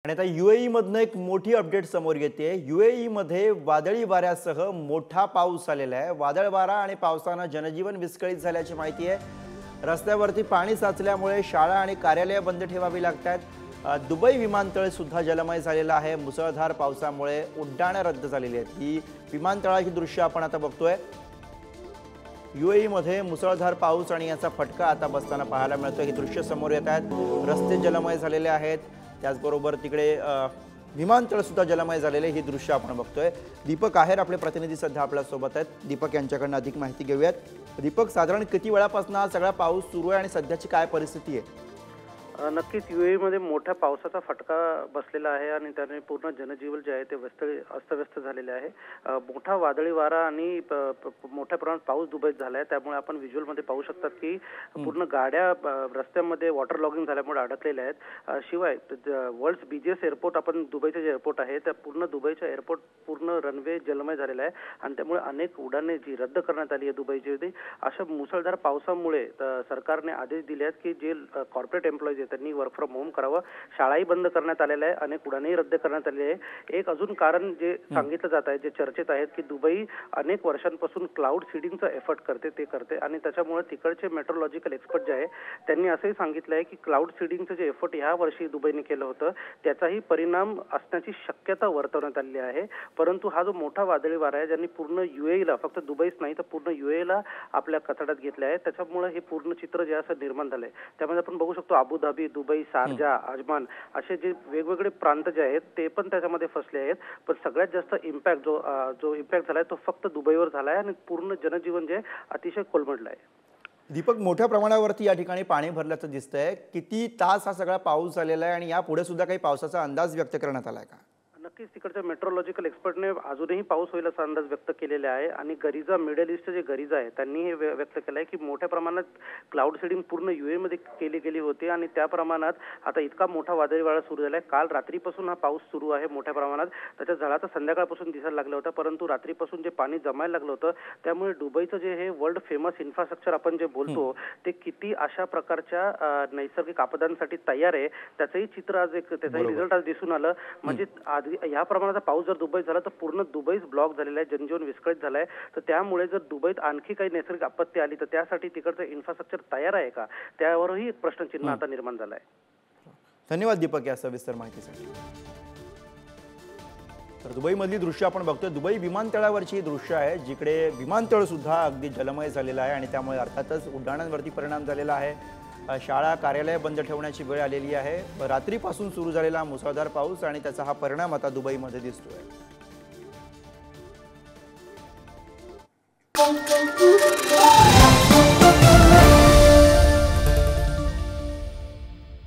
आणि आता UAE मधनं एक मोठी अपडेट समोर येते। UAE मध्ये वादळी वाऱ्यासह मोठा पाऊस आलेला आहे। वादळ वारा आणि पावसाने जनजीवन विस्कळीत झाल्याची माहिती आहे। रस्त्यावरती पाणी साचल्यामुळे शाळा आणि कार्यालय बंद ठेवावी लागतात। दुबई विमानतळ सुद्धा जलमय झालेला आहे। मुसळधार पावसामुळे उड्डाणे रद्द झालेली आहेत। ही विमानतळाची दृश्य आपण आता बघतोय। UAE मध्ये मुसळधार पाऊस आणि याचा फटका आता बसताना पाहायला मिळतोय। ही दृश्य समोर येत आहेत। रस्ते जलमय झालेले आहेत। त्याचबरोबर तिकडे विमानतळ सुद्धा जलमय झालेले ही दृश्य आपण बघतोय। दीपक आहेर आपले प्रतिनिधी सध्या आपल्या सोबत आहेत। दीपक यांच्याकडून अधिक माहिती घेऊयात। दीपक, साधारण किती वेळापासून हा सगळा पाऊस सुरू आहे आणि सध्याची काय परिस्थिती आहे? नक्कीच UAE मध्ये मोठ्या पावसाचा फटका बसलेला आहे आणि त्याने पूर्ण जनजीवन जे आहे ते अस्तव्यस्त झालेले आहे। मोठा वादळी वारा आणि मोठ्या प्रमाणात पाऊस दुबईत झालाय। त्यामुळे आपण व्हिज्युअल मध्ये पाहू शकतात की पूर्ण गाड्या रस्त्यामध्ये वॉटर लॉगिंग झाल्यामुळे अडकलेल्या आहेत। शिवाय वर्ल्ड्स बिझिएस्ट एअरपोर्ट आपण दुबईचे जे एअरपोर्ट आहे त्या पूर्ण दुबईच्या एअरपोर्ट पूर्ण रनवे जलमय झालेला आहे आणि त्यामुळे अनेक उड्डाणे जी रद्द करण्यात आली आहे दुबईची। अशा मुसळधार पावसामुळे सरकारने आदेश दिले आहेत की जे कॉर्पोरेट एम्प्लॉईज त्यांनी वर्क फ्रॉम होम करावं। शाळाही बंद करण्यात आलेल्या आहे। अनेक उड्डाणेही रद्द करण्यात आलेली आहे। एक अजून कारण जे सांगितलं जात आहे, जे चर्चेत आहेत की दुबई अनेक वर्षांपासून क्लाउड सीडिंगचा एफर्ट करते आणि त्याच्यामुळे तिकडचे मेट्रोलॉजिकल एक्सपर्ट जे आहे त्यांनी असंही सांगितलं आहे की क्लाउड सीडिंगचं जे एफर्ट ह्या वर्षी दुबईने केलं होतं त्याचाही परिणाम असण्याची शक्यता वर्तवण्यात आलेली आहे। परंतु हा जो मोठा वादळी वारा आहे ज्यांनी पूर्ण UAEला, फक्त दुबईच नाही तर पूर्ण UAEला आपल्या कचाट्यात घेतले आहे, त्याच्यामुळे हे पूर्ण चित्र जे असं निर्माण झालंय। त्यामध्ये आपण बघू शकतो अबुधाबी, दुबई, शारजा, अजमान असे जे वेगवेगळे प्रांत जे आहेत ते पण त्याच्यामध्ये फसले आहेत। पण सगळ्यात जास्त इम्पॅक्ट जो इम्पॅक्ट झालाय तो फक्त दुबईवर झालाय आणि पूर्ण जनजीवन जे अतिशय कोलमडलं आहे। दीपक, मोठ्या प्रमाणावरती या ठिकाणी पाणी भरल्याचं दिसतंय। किती तास हा सगळा पाऊस झालेला आहे आणि यापुढे सुद्धा काही पावसाचा अंदाज व्यक्त करण्यात आलाय का? नक्कीच तिकडच्या मेट्रोलॉजिकल एक्सपर्टने अजूनही पाऊस होईल असा अंदाज व्यक्त केलेला आहे आणि गरिजा, मिडल ईस्टचे जे गरिजा आहे त्यांनी हे व्यक्त केलं आहे की मोठ्या प्रमाणात क्लाउड सीडिंग पूर्ण UAE मध्ये केली गेली होती आणि त्या प्रमाणात आता इतका मोठा वादळी वारा सुरू झालाय। काल रात्रीपासून हा पाऊस सुरू आहे मोठ्या प्रमाणात। त्याच्या झळा संध्याकाळपासून दिसायला लागला होता, परंतु रात्रीपासून जे पाणी जमायला लागलं होतं त्यामुळे दुबईचं जे हे वर्ल्ड फेमस इन्फ्रास्ट्रक्चर आपण जे बोलतो ते किती अशा प्रकारच्या नैसर्गिक आपदांसाठी तयार आहे त्याचंही चित्र आज त्याचाही रिझल्ट आज दिसून आलं। म्हणजे या प्रमाणाचा पाऊस जर दुबईत झाला तर पूर्ण दुबईच ब्लॉक झालेला आहे, जनजीवन विस्कळीत झालंय। तर त्यामुळे जर दुबईत आणखी काही नैसर्गिक आपत्ती आली तर त्यासाठी तिकडचं इन्फ्रास्ट्रक्चर तयार आहे का, त्यावरही एक प्रश्नचिन्ह आता निर्माण झालंय। धन्यवाद दीपक या सविस्तर माहितीसाठी। तर दुबईमधली दृश्य आपण बघतोय। दुबई विमानतळावरची ही दृश्य आहे जिकडे विमानतळ सुद्धा अगदी जलमय झालेला आहे आणि त्यामुळे अर्थातच उड्डाणांवरती परिणाम झालेला आहे। शाळा, कार्यालय बंद ठेवण्याची वेळ आलेली आहे। रात्रीपासून सुरू झालेला मुसळधार पाऊस आणि त्याचा हा परिणाम आता दुबईमध्ये दिसतोय।